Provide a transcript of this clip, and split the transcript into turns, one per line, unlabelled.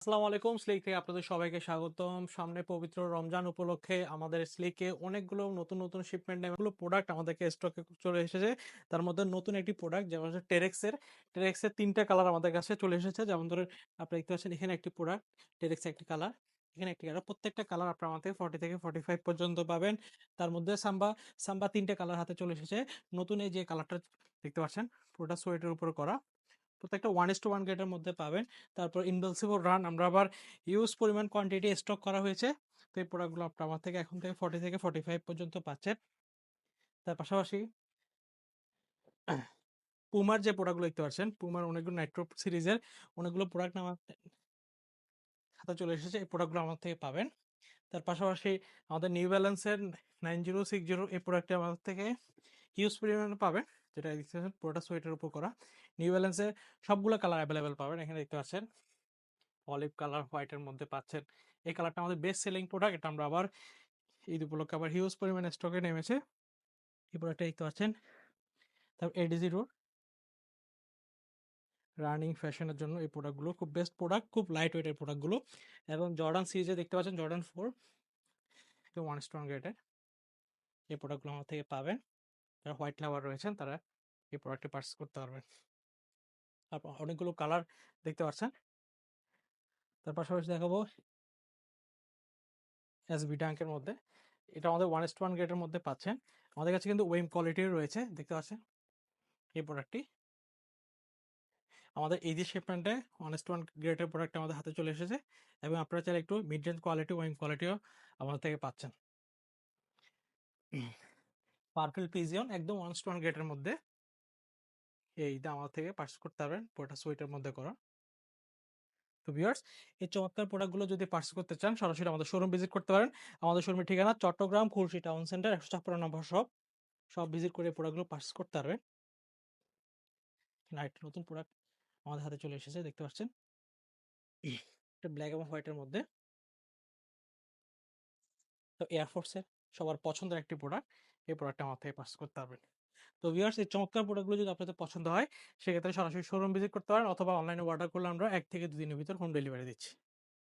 আসসালামু আলাইকুম। স্লিক থেকে আপনাদের সবাইকে স্বাগতম। সামনে পবিত্র রমজান উপলক্ষে আমাদের স্লিকে অনেকগুলো নতুন শিপমেন্ট এগুলো প্রোডাক্ট আমাদেরকে স্টকে চলে এসেছে। তার মধ্যে নতুন একটি প্রোডাক্ট যেমন হচ্ছে টেরেক্সের ৩ টা কালার আমাদের কাছে চলে এসেছে। যেমন ধরেন আপনি দেখতে পাচ্ছেন এখানে একটি প্রোডাক্ট, টেরেক্সের একটি কালার, এখানে একটি কালার। প্রত্যেকটা কালার আপনার আমার থেকে 40 থেকে 45 পর্যন্ত পাবেন। তার মধ্যে সাম্বা ৩ টা কালার হাতে চলে এসেছে। নতুন এই যে কালারটা দেখতে পাচ্ছেন পুরোটা সোয়েটের উপর করা। প্রত্যেকটা 1:1 গ্রেডের মধ্যে পাবেন। তারপর ইনভিনসিবল রান আমরা আবার হিউজ পরিমাণ কোয়ান্টিটি স্টক করা হয়েছে। তো এই প্রোডাক্টগুলো আপনার আমার থেকে এখন থেকে 40 থেকে 45 পর্যন্ত পাচ্ছেন। তার পাশাপাশি পুমার যে প্রোডাক্টগুলো দেখতে পাচ্ছেন, পুমার অনেকগুলো নাইট্রো সিরিজের অনেকগুলো প্রোডাক্ট আমার হাতে চলে এসেছে। এই প্রোডাক্টগুলো আমার থেকে পাবেন। তার পাশাপাশি আমাদের নিউ ব্যালেন্সের 9060 এই প্রোডাক্টটি আমাদের থেকে হিউজ পরিমাণে পাবেন। যেটা দেখতে পাচ্ছেন পুরোটা সোয়েটের উপর করা। নিউ ব্যালেন্সের সবগুলো কালার অ্যাভেলেবেল পাবেন। এখানে দেখতে পাচ্ছেন অলিভ কালার হোয়াইটের মধ্যে পাচ্ছেন। এই কালারটা আমাদের বেস্ট সেলিং প্রোডাক্ট। এটা আমরা আবার ঈদ উপলক্ষে আবার হিউজ পরিমাণে স্টকে নেমেছে। এই প্রোডাক্টটা দেখতে পাচ্ছেন। তারপর এডিজি রোড রানিং ফ্যাশনের জন্য এই প্রোডাক্টগুলো খুব বেস্ট প্রোডাক্ট, খুব লাইট ওয়েটের প্রোডাক্টগুলো। এবং জর্ডান সিরিজে দেখতে পাচ্ছেন জর্ডান 4 1 গ্রেডের এই প্রোডাক্টগুলো আমার থেকে পাবেন। যারা হোয়াইট লাভার রয়েছেন তারা এই প্রোডাক্টটি পারচেস করতে পারবেন। তারপর অনেকগুলো কালার দেখতে পাচ্ছেন। তার পাশাপাশি দেখাবো এসবি ডাঙ্কের মধ্যে। এটা আমাদের 1:1 গ্রেডের মধ্যে পাচ্ছেন। আমাদের কাছে কিন্তু ওয়েম কোয়ালিটির রয়েছে, দেখতে পাচ্ছেন এই প্রোডাক্টটি। আমাদের এই যে শিপমেন্টে 1:1 গ্রেডের প্রোডাক্ট আমাদের হাতে চলে এসেছে এবং আপনারা চাইলে একটু মিড রেঞ্জ কোয়ালিটি ওয়েম কোয়ালিটিও আমাদের থেকে পাচ্ছেন। পার্পল পিজিয়ন একদম 1:1 গ্রেডের মধ্যে এইটা আমাদের থেকে পারচেস করতে পারবেন, পুরোটা সোয়েটের মধ্যে করা। তো ভিউয়ার্স, এই চমৎকার প্রোডাক্টগুলো যদি পারচেস করতে চান সরাসরি আমাদের শোরুম ভিজিট করতে পারেন। আমাদের শোরুমের ঠিকানা চট্টগ্রাম খুলশী টাউন সেন্টার 156 নম্বর সব ভিজিট করে প্রোডাক্টগুলো পারচেস করতে পারবেন। আরেকটা নতুন প্রোডাক্ট আমাদের হাতে চলে এসেছে, দেখতে পাচ্ছেন এটা ব্ল্যাক এবং হোয়াইটের মধ্যে। তো এয়ারফোর্সের সবার পছন্দের একটি প্রোডাক্ট, এই প্রোডাক্টটা আমার থেকে পারচেস করতে পারবেন। তো ভিউয়ার্স, এই চমৎকার প্রোডাক্টগুলো যদি আপনাদের পছন্দ হয় সেক্ষেত্রে সরাসরি শোরুম ভিজিট করতে পারেন অথবা অনলাইনে অর্ডার করলে আমরা 1 থেকে 2 দিনের ভিতর হোম ডেলিভারি দিচ্ছি।